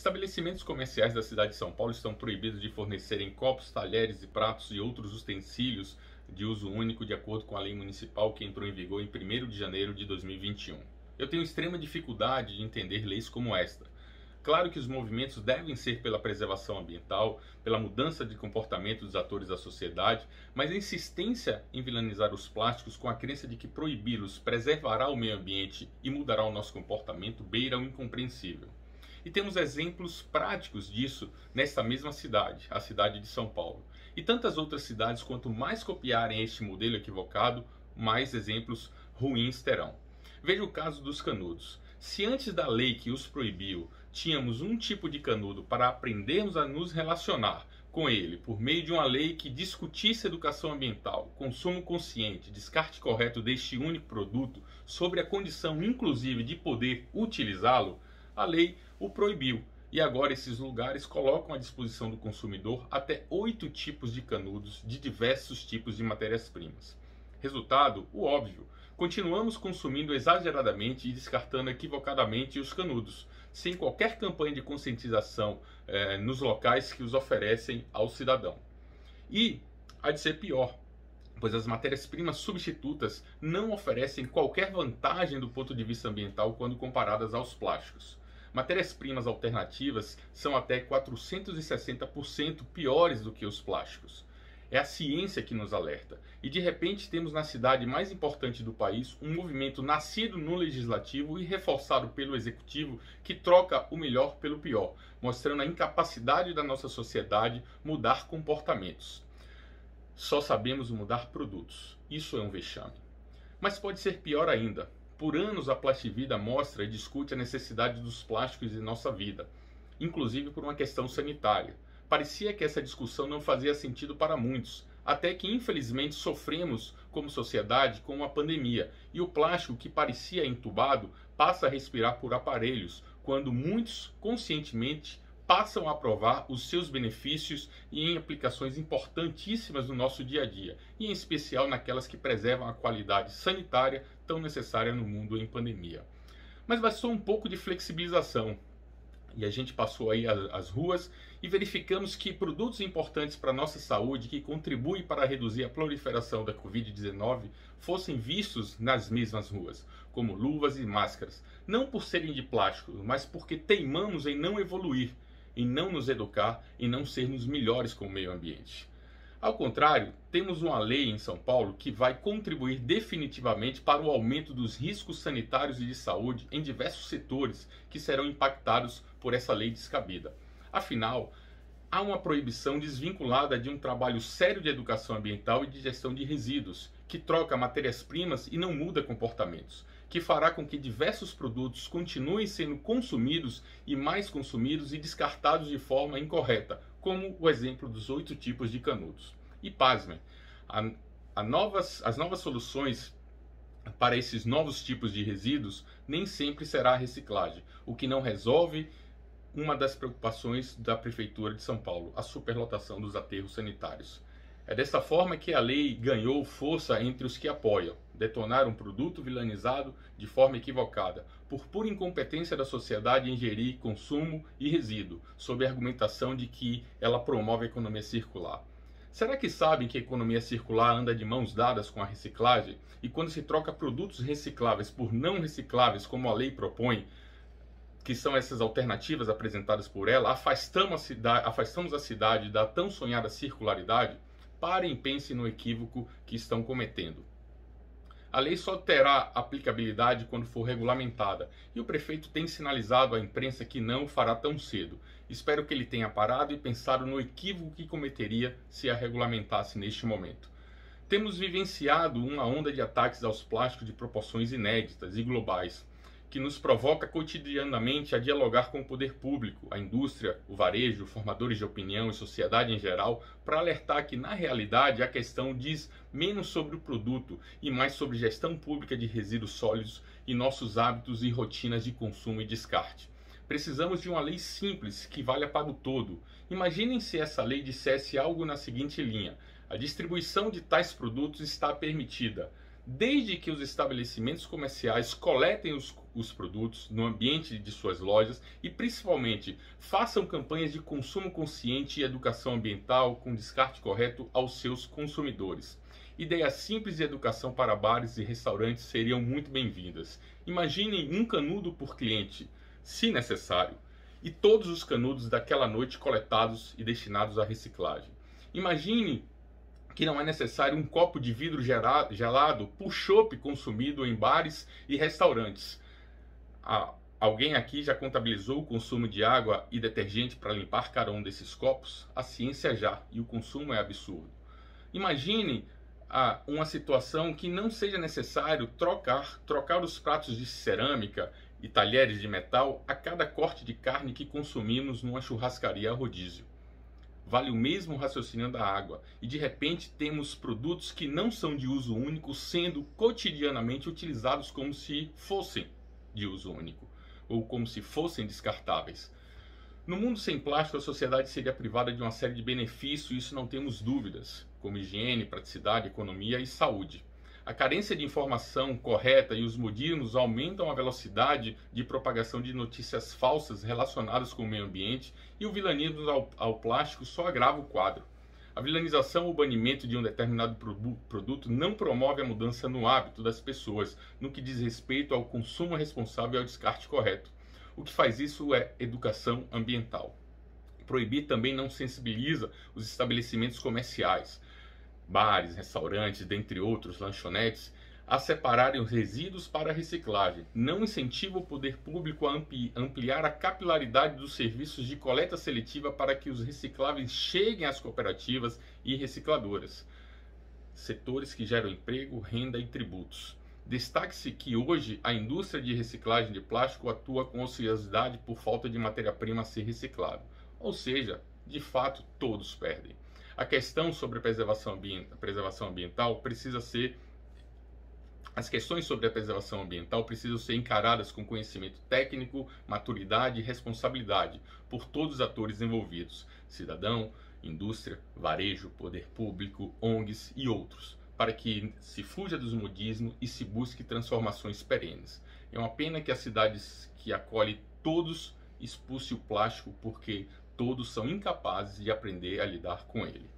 Estabelecimentos comerciais da cidade de São Paulo estão proibidos de fornecerem copos, talheres e pratos e outros utensílios de uso único de acordo com a lei municipal que entrou em vigor em 1º de janeiro de 2021. Eu tenho extrema dificuldade de entender leis como esta. Claro que os movimentos devem ser pela preservação ambiental, pela mudança de comportamento dos atores da sociedade, mas a insistência em vilanizar os plásticos com a crença de que proibi-los preservará o meio ambiente e mudará o nosso comportamento beira o incompreensível. E temos exemplos práticos disso nesta mesma cidade, a cidade de São Paulo. E tantas outras cidades, quanto mais copiarem este modelo equivocado, mais exemplos ruins terão. Veja o caso dos canudos. Se antes da lei que os proibiu, tínhamos um tipo de canudo para aprendermos a nos relacionar com ele por meio de uma lei que discutisse educação ambiental, consumo consciente, descarte correto deste único produto, sobre a condição inclusive de poder utilizá-lo, a lei o proibiu. E agora esses lugares colocam à disposição do consumidor até 8 tipos de canudos de diversos tipos de matérias-primas. Resultado, o óbvio. Continuamos consumindo exageradamente e descartando equivocadamente os canudos, sem qualquer campanha de conscientização nos locais que os oferecem ao cidadão. E há de ser pior, pois as matérias-primas substitutas não oferecem qualquer vantagem do ponto de vista ambiental quando comparadas aos plásticos. Matérias-primas alternativas são até 460% piores do que os plásticos. É a ciência que nos alerta. E de repente temos na cidade mais importante do país um movimento nascido no legislativo e reforçado pelo executivo que troca o melhor pelo pior, mostrando a incapacidade da nossa sociedade mudar comportamentos. Só sabemos mudar produtos. Isso é um vexame. Mas pode ser pior ainda. Por anos a Plastivida mostra e discute a necessidade dos plásticos em nossa vida, inclusive por uma questão sanitária. Parecia que essa discussão não fazia sentido para muitos, até que infelizmente sofremos como sociedade com uma pandemia e o plástico que parecia entubado passa a respirar por aparelhos, quando muitos conscientemente passam a provar os seus benefícios e em aplicações importantíssimas no nosso dia a dia, e em especial naquelas que preservam a qualidade sanitária tão necessária no mundo em pandemia. Mas bastou um pouco de flexibilização. E a gente passou aí as ruas e verificamos que produtos importantes para a nossa saúde, que contribuem para reduzir a proliferação da Covid-19, fossem vistos nas mesmas ruas, como luvas e máscaras. Não por serem de plástico, mas porque teimamos em não evoluir, em não nos educar, em não sermos melhores com o meio ambiente. Ao contrário, temos uma lei em São Paulo que vai contribuir definitivamente para o aumento dos riscos sanitários e de saúde em diversos setores que serão impactados por essa lei descabida. Afinal, há uma proibição desvinculada de um trabalho sério de educação ambiental e de gestão de resíduos, que troca matérias-primas e não muda comportamentos, que fará com que diversos produtos continuem sendo consumidos e mais consumidos e descartados de forma incorreta, como o exemplo dos 8 tipos de canudos. E pasmem, as novas soluções para esses novos tipos de resíduos nem sempre será a reciclagem, o que não resolve uma das preocupações da Prefeitura de São Paulo, a superlotação dos aterros sanitários. É dessa forma que a lei ganhou força entre os que apoiam, detonar um produto vilanizado de forma equivocada, por pura incompetência da sociedade em gerir consumo e resíduo, sob a argumentação de que ela promove a economia circular. Será que sabem que a economia circular anda de mãos dadas com a reciclagem? E quando se troca produtos recicláveis por não recicláveis, como a lei propõe, que são essas alternativas apresentadas por ela, afastamos a cidade da tão sonhada circularidade? Parem e pensem no equívoco que estão cometendo. A lei só terá aplicabilidade quando for regulamentada, e o prefeito tem sinalizado à imprensa que não o fará tão cedo. Espero que ele tenha parado e pensado no equívoco que cometeria se a regulamentasse neste momento. Temos vivenciado uma onda de ataques aos plásticos de proporções inéditas e globais, que nos provoca cotidianamente a dialogar com o poder público, a indústria, o varejo, formadores de opinião e sociedade em geral, para alertar que, na realidade, a questão diz menos sobre o produto e mais sobre gestão pública de resíduos sólidos e nossos hábitos e rotinas de consumo e descarte. Precisamos de uma lei simples que valha para o todo. Imaginem se essa lei dissesse algo na seguinte linha: a distribuição de tais produtos está permitida, desde que os estabelecimentos comerciais coletem os produtos no ambiente de suas lojas e, principalmente, façam campanhas de consumo consciente e educação ambiental com descarte correto aos seus consumidores. Ideias simples de educação para bares e restaurantes seriam muito bem-vindas. Imaginem um canudo por cliente, se necessário, e todos os canudos daquela noite coletados e destinados à reciclagem. Imagine que não é necessário um copo de vidro gelado por chopp consumido em bares e restaurantes. Alguém aqui já contabilizou o consumo de água e detergente para limpar cada um desses copos? A ciência já, e o consumo é absurdo. Imagine uma situação que não seja necessário trocar os pratos de cerâmica e talheres de metal a cada corte de carne que consumimos numa churrascaria a rodízio. Vale o mesmo raciocínio da água, e de repente temos produtos que não são de uso único sendo cotidianamente utilizados como se fossem de uso único, ou como se fossem descartáveis. No mundo sem plástico, a sociedade seria privada de uma série de benefícios, e isso não temos dúvidas, como higiene, praticidade, economia e saúde. A carência de informação correta e os modismos aumentam a velocidade de propagação de notícias falsas relacionadas com o meio ambiente, e o vilanismo ao plástico só agrava o quadro. A vilanização ou banimento de um determinado produto não promove a mudança no hábito das pessoas no que diz respeito ao consumo responsável e ao descarte correto. O que faz isso é educação ambiental. Proibir também não sensibiliza os estabelecimentos comerciais, bares, restaurantes, dentre outros, lanchonetes, a separarem os resíduos para a reciclagem. Não incentiva o poder público a ampliar a capilaridade dos serviços de coleta seletiva para que os recicláveis cheguem às cooperativas e recicladoras, setores que geram emprego, renda e tributos. Destaque-se que hoje a indústria de reciclagem de plástico atua com ociosidade por falta de matéria-prima a ser reciclada. Ou seja, de fato, todos perdem. A questão sobre a preservação ambiental precisa ser... As questões sobre a preservação ambiental precisam ser encaradas com conhecimento técnico, maturidade e responsabilidade por todos os atores envolvidos, cidadão, indústria, varejo, poder público, ONGs e outros, para que se fuja dos modismos e se busque transformações perenes. É uma pena que as cidades que acolhem todos expulsem o plástico porque todos são incapazes de aprender a lidar com ele.